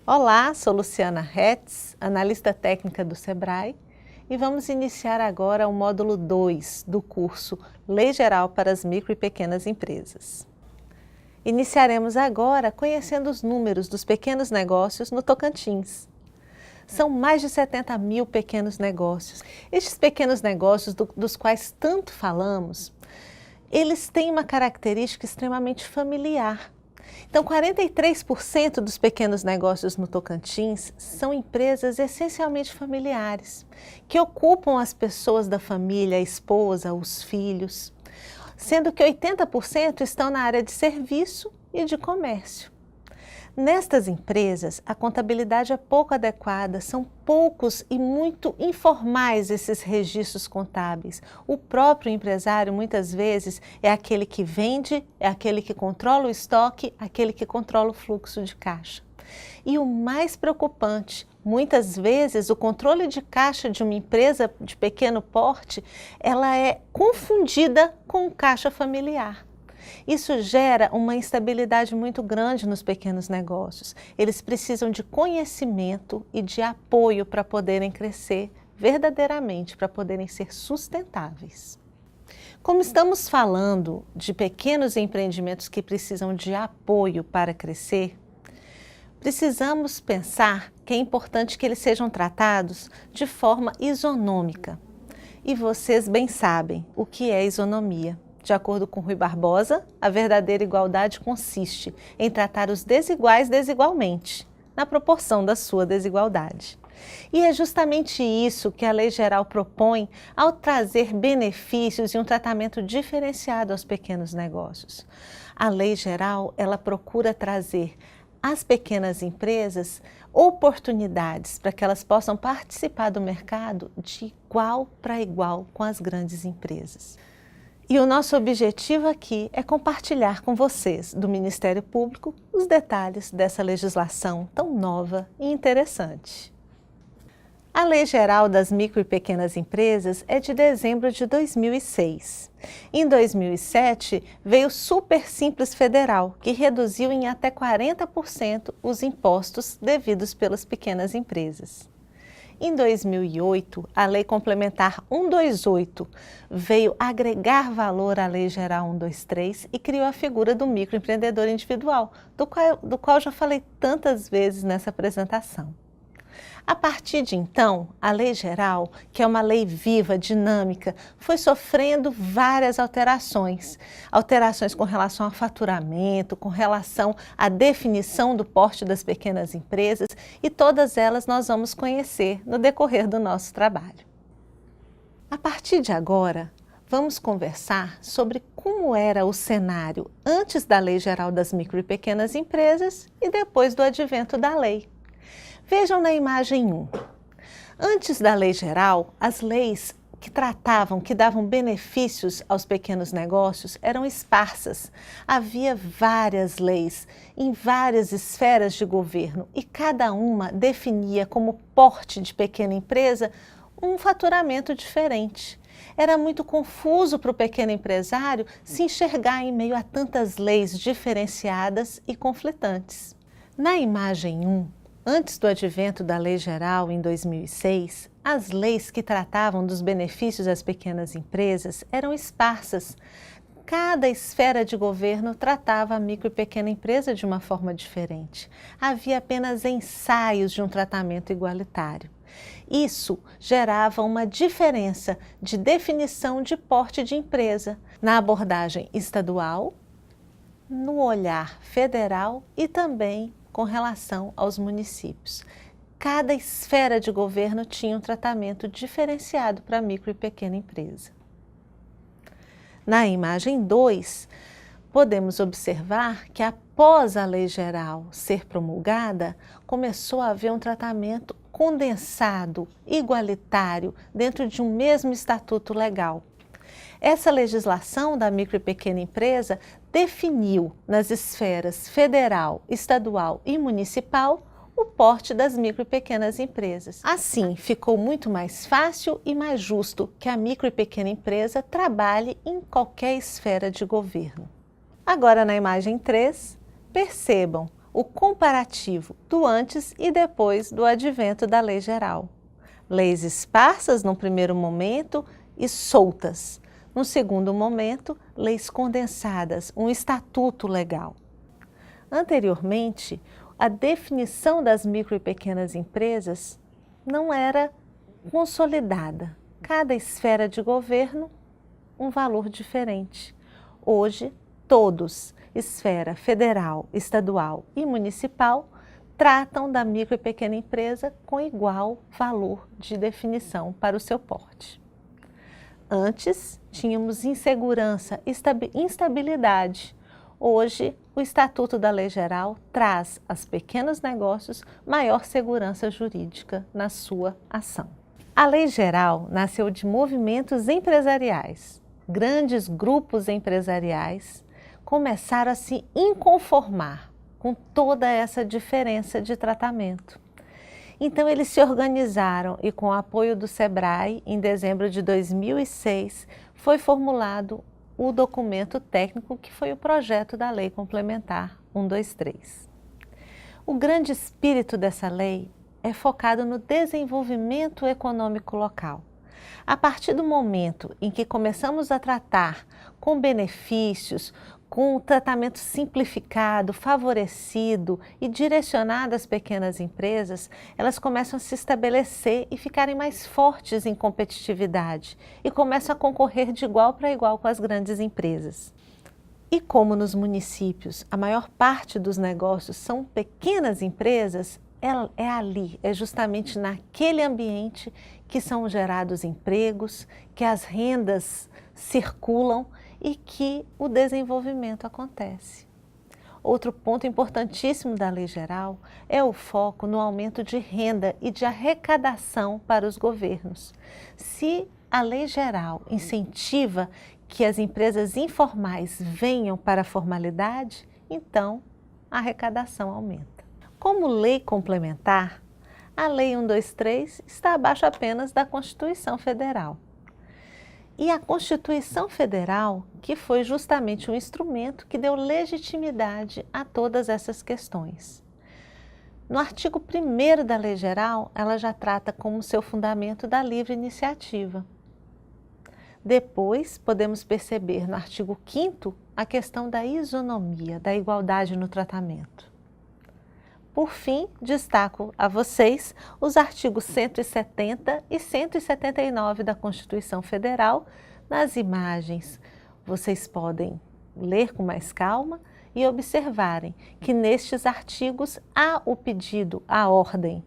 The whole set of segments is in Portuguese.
Olá, sou Luciana Hetz, analista técnica do Sebrae, e vamos iniciar agora o módulo 2 do curso Lei Geral para as Micro e Pequenas Empresas. Iniciaremos agora conhecendo os números dos pequenos negócios no Tocantins. São mais de 70 mil pequenos negócios. Estes pequenos negócios dos quais tanto falamos, eles têm uma característica extremamente familiar. Então, 43% dos pequenos negócios no Tocantins são empresas essencialmente familiares, que ocupam as pessoas da família, a esposa, os filhos, sendo que 80% estão na área de serviço e de comércio. Nestas empresas, a contabilidade é pouco adequada, são poucos e muito informais esses registros contábeis. O próprio empresário, muitas vezes, é aquele que vende, é aquele que controla o estoque, aquele que controla o fluxo de caixa. E o mais preocupante, muitas vezes o controle de caixa de uma empresa de pequeno porte, ela é confundida com o caixa familiar. Isso gera uma instabilidade muito grande nos pequenos negócios. Eles precisam de conhecimento e de apoio para poderem crescer verdadeiramente, para poderem ser sustentáveis. Como estamos falando de pequenos empreendimentos que precisam de apoio para crescer, precisamos pensar que é importante que eles sejam tratados de forma isonômica. E vocês bem sabem o que é isonomia. De acordo com Rui Barbosa, a verdadeira igualdade consiste em tratar os desiguais desigualmente, na proporção da sua desigualdade. E é justamente isso que a Lei Geral propõe ao trazer benefícios e um tratamento diferenciado aos pequenos negócios. A Lei Geral, ela procura trazer às pequenas empresas oportunidades para que elas possam participar do mercado de igual para igual com as grandes empresas. E o nosso objetivo aqui é compartilhar com vocês, do Ministério Público, os detalhes dessa legislação tão nova e interessante. A Lei Geral das Micro e Pequenas Empresas é de dezembro de 2006. Em 2007, veio o Super Simples Federal, que reduziu em até 40% os impostos devidos pelas pequenas empresas. Em 2008, a Lei Complementar 128 veio agregar valor à Lei Geral 123 e criou a figura do microempreendedor individual, do qual já falei tantas vezes nessa apresentação. A partir de então, a Lei Geral, que é uma lei viva, dinâmica, foi sofrendo várias alterações. Alterações com relação ao faturamento, com relação à definição do porte das pequenas empresas, e todas elas nós vamos conhecer no decorrer do nosso trabalho. A partir de agora, vamos conversar sobre como era o cenário antes da Lei Geral das Micro e Pequenas Empresas e depois do advento da lei. Vejam na imagem 1. Antes da Lei Geral, as leis que davam benefícios aos pequenos negócios eram esparsas. Havia várias leis em várias esferas de governo e cada uma definia como porte de pequena empresa um faturamento diferente. Era muito confuso para o pequeno empresário se enxergar em meio a tantas leis diferenciadas e conflitantes. Na imagem 1, antes do advento da Lei Geral, em 2006, as leis que tratavam dos benefícios às pequenas empresas eram esparsas. Cada esfera de governo tratava a micro e pequena empresa de uma forma diferente. Havia apenas ensaios de um tratamento igualitário. Isso gerava uma diferença de definição de porte de empresa na abordagem estadual, no olhar federal e também com relação aos municípios. Cada esfera de governo tinha um tratamento diferenciado para a micro e pequena empresa. Na imagem 2, podemos observar que após a Lei Geral ser promulgada, começou a haver um tratamento condensado, igualitário, dentro de um mesmo estatuto legal. Essa legislação da micro e pequena empresa definiu nas esferas federal, estadual e municipal o porte das micro e pequenas empresas. Assim, ficou muito mais fácil e mais justo que a micro e pequena empresa trabalhe em qualquer esfera de governo. Agora, na imagem 3, percebam o comparativo do antes e depois do advento da Lei Geral. Leis esparsas num primeiro momento e soltas. No segundo momento, leis condensadas, um estatuto legal. Anteriormente, a definição das micro e pequenas empresas não era consolidada. Cada esfera de governo, um valor diferente. Hoje, todos, esfera federal, estadual e municipal, tratam da micro e pequena empresa com igual valor de definição para o seu porte. Antes, tínhamos insegurança, instabilidade. Hoje, o Estatuto da Lei Geral traz aos pequenos negócios maior segurança jurídica na sua ação. A Lei Geral nasceu de movimentos empresariais. Grandes grupos empresariais começaram a se inconformar com toda essa diferença de tratamento. Então eles se organizaram e, com o apoio do SEBRAE, em dezembro de 2006, foi formulado o documento técnico que foi o projeto da Lei Complementar 123. O grande espírito dessa lei é focado no desenvolvimento econômico local. A partir do momento em que começamos a tratar com benefícios, com um tratamento simplificado, favorecido e direcionado às pequenas empresas, elas começam a se estabelecer e ficarem mais fortes em competitividade e começam a concorrer de igual para igual com as grandes empresas. E como nos municípios a maior parte dos negócios são pequenas empresas, é ali, é justamente naquele ambiente que são gerados empregos, que as rendas circulam e que o desenvolvimento acontece. Outro ponto importantíssimo da Lei Geral é o foco no aumento de renda e de arrecadação para os governos. Se a Lei Geral incentiva que as empresas informais venham para a formalidade, então a arrecadação aumenta. Como lei complementar, a Lei 123 está abaixo apenas da Constituição Federal. E a Constituição Federal, que foi justamente um instrumento que deu legitimidade a todas essas questões. No artigo 1º da Lei Geral, ela já trata como seu fundamento da livre iniciativa. Depois, podemos perceber no artigo 5º a questão da isonomia, da igualdade no tratamento. Por fim, destaco a vocês os artigos 170 e 179 da Constituição Federal. Nas imagens, vocês podem ler com mais calma e observarem que nestes artigos há o pedido, a ordem,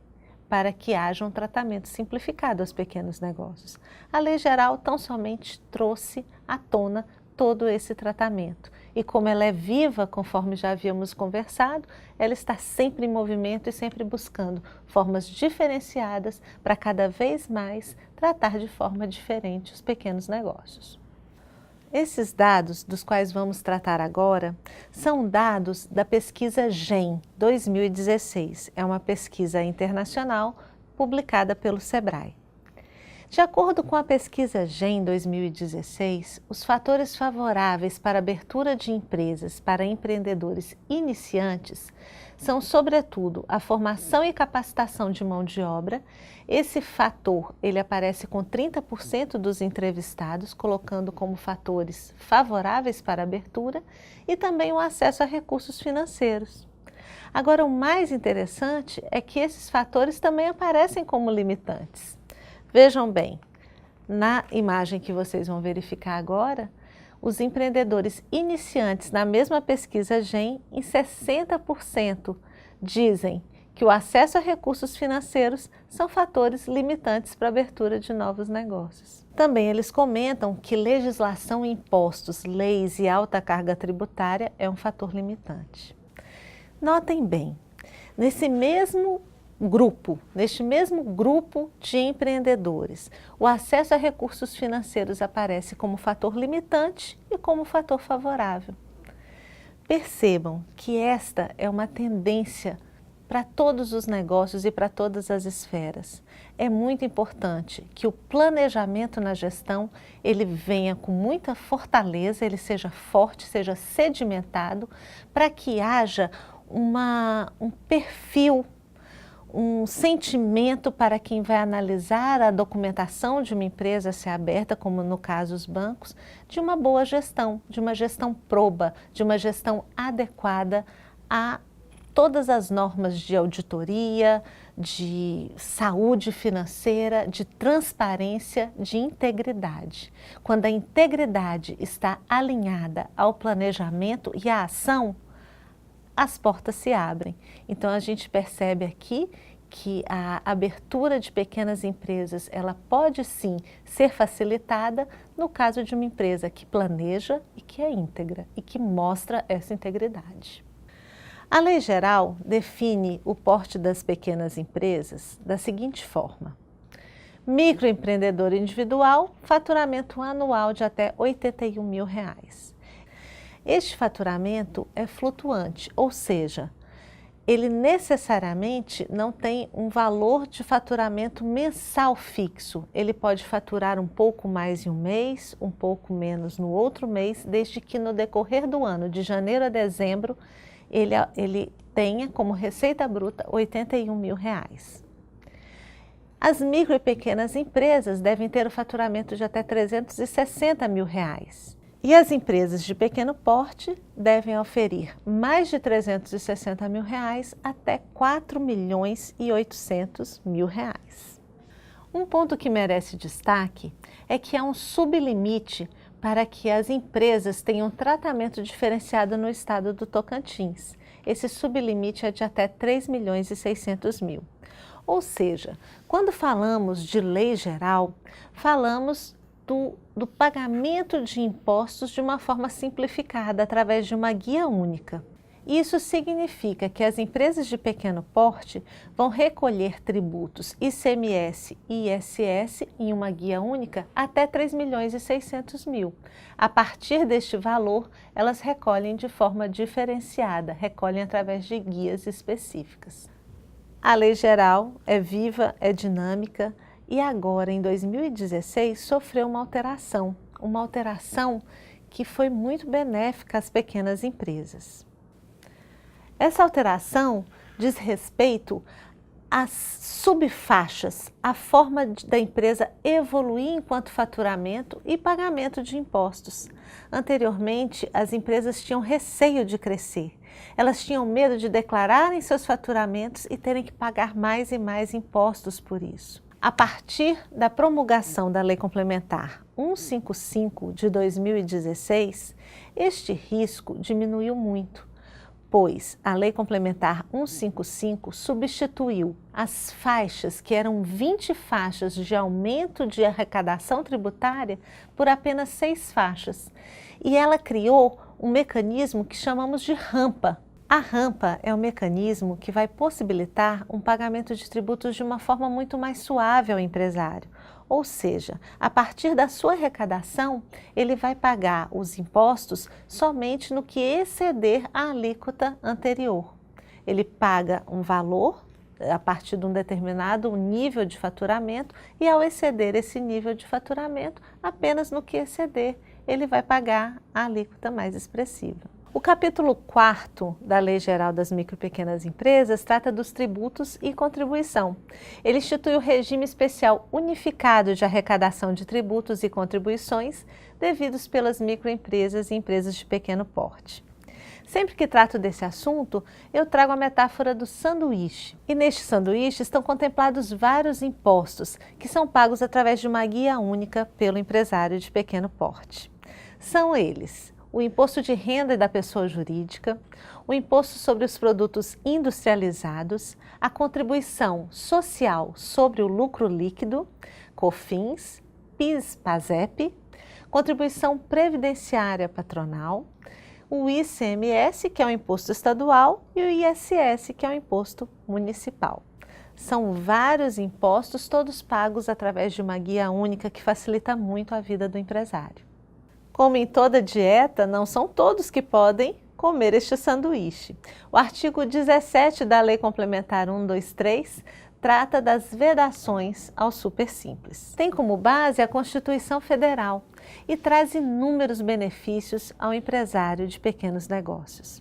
para que haja um tratamento simplificado aos pequenos negócios. A Lei Geral tão somente trouxe à tona todo esse tratamento. E como ela é viva, conforme já havíamos conversado, ela está sempre em movimento e sempre buscando formas diferenciadas para cada vez mais tratar de forma diferente os pequenos negócios. Esses dados dos quais vamos tratar agora são dados da pesquisa GEM 2016. É uma pesquisa internacional publicada pelo SEBRAE. De acordo com a pesquisa GEM 2016, os fatores favoráveis para a abertura de empresas para empreendedores iniciantes são, sobretudo, a formação e capacitação de mão de obra. Esse fator, ele aparece com 30% dos entrevistados, colocando como fatores favoráveis para a abertura, e também o acesso a recursos financeiros. Agora, o mais interessante é que esses fatores também aparecem como limitantes. Vejam bem, na imagem que vocês vão verificar agora, os empreendedores iniciantes na mesma pesquisa GEM, em 60% dizem que o acesso a recursos financeiros são fatores limitantes para a abertura de novos negócios. Também eles comentam que legislação, impostos, leis e alta carga tributária é um fator limitante. Notem bem, neste mesmo grupo de empreendedores, o acesso a recursos financeiros aparece como fator limitante e como fator favorável. Percebam que esta é uma tendência para todos os negócios e para todas as esferas. É muito importante que o planejamento na gestão ele venha com muita fortaleza, ele seja forte, seja sedimentado, para que haja um perfil, um sentimento para quem vai analisar a documentação de uma empresa a ser aberta, como no caso os bancos, de uma boa gestão, de uma gestão proba, de uma gestão adequada a todas as normas de auditoria, de saúde financeira, de transparência, de integridade. Quando a integridade está alinhada ao planejamento e à ação, as portas se abrem. Então a gente percebe aqui que a abertura de pequenas empresas, ela pode sim ser facilitada no caso de uma empresa que planeja e que é íntegra e que mostra essa integridade. A Lei Geral define o porte das pequenas empresas da seguinte forma: microempreendedor individual, faturamento anual de até R$ 81 mil. Este faturamento é flutuante, ou seja, ele necessariamente não tem um valor de faturamento mensal fixo. Ele pode faturar um pouco mais em um mês, um pouco menos no outro mês, desde que no decorrer do ano, de janeiro a dezembro, ele tenha como receita bruta R$ 81 mil. As micro e pequenas empresas devem ter o faturamento de até R$ 360 mil. E as empresas de pequeno porte devem oferir mais de R$ 360 mil até R$ 4.800.000. Um ponto que merece destaque é que há um sublimite para que as empresas tenham tratamento diferenciado no estado do Tocantins. Esse sublimite é de até R$ 3.600.000. Ou seja, quando falamos de lei geral, falamos do pagamento de impostos de uma forma simplificada, através de uma guia única. Isso significa que as empresas de pequeno porte vão recolher tributos ICMS e ISS em uma guia única até R$ 3.600.000. A partir deste valor, elas recolhem de forma diferenciada, recolhem através de guias específicas. A Lei Geral é viva, é dinâmica e agora, em 2016, sofreu uma alteração que foi muito benéfica às pequenas empresas. Essa alteração diz respeito às subfaixas, a forma da empresa evoluir enquanto faturamento e pagamento de impostos. Anteriormente, as empresas tinham receio de crescer. Elas tinham medo de declararem seus faturamentos e terem que pagar mais e mais impostos por isso. A partir da promulgação da Lei Complementar 155 de 2016, este risco diminuiu muito, pois a Lei Complementar 155 substituiu as faixas, que eram 20 faixas de aumento de arrecadação tributária, por apenas 6 faixas. E ela criou um mecanismo que chamamos de rampa. A rampa é um mecanismo que vai possibilitar um pagamento de tributos de uma forma muito mais suave ao empresário. Ou seja, a partir da sua arrecadação, ele vai pagar os impostos somente no que exceder a alíquota anterior. Ele paga um valor a partir de um determinado nível de faturamento e, ao exceder esse nível de faturamento, apenas no que exceder, ele vai pagar a alíquota mais expressiva. O capítulo 4º da Lei Geral das Micro e Pequenas Empresas trata dos tributos e contribuição. Ele institui o regime especial unificado de arrecadação de tributos e contribuições devidos pelas microempresas e empresas de pequeno porte. Sempre que trato desse assunto, eu trago a metáfora do sanduíche. E neste sanduíche estão contemplados vários impostos que são pagos através de uma guia única pelo empresário de pequeno porte. São eles: o imposto de renda da pessoa jurídica, o imposto sobre os produtos industrializados, a contribuição social sobre o lucro líquido, COFINS, PIS/PASEP, contribuição previdenciária patronal, o ICMS, que é o imposto estadual, e o ISS, que é o imposto municipal. São vários impostos, todos pagos através de uma guia única que facilita muito a vida do empresário. Como em toda dieta, não são todos que podem comer este sanduíche. O artigo 17 da Lei Complementar 123 trata das vedações ao supersimples. Tem como base a Constituição Federal e traz inúmeros benefícios ao empresário de pequenos negócios.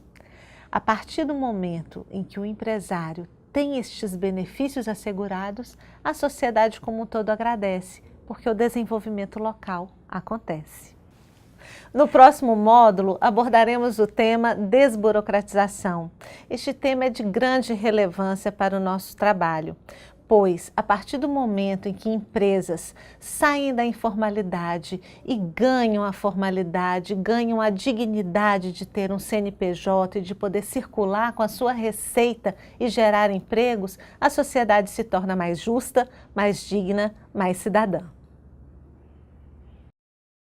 A partir do momento em que o empresário tem estes benefícios assegurados, a sociedade como um todo agradece, porque o desenvolvimento local acontece. No próximo módulo, abordaremos o tema desburocratização. Este tema é de grande relevância para o nosso trabalho, pois, a partir do momento em que empresas saem da informalidade e ganham a formalidade, ganham a dignidade de ter um CNPJ e de poder circular com a sua receita e gerar empregos, a sociedade se torna mais justa, mais digna, mais cidadã.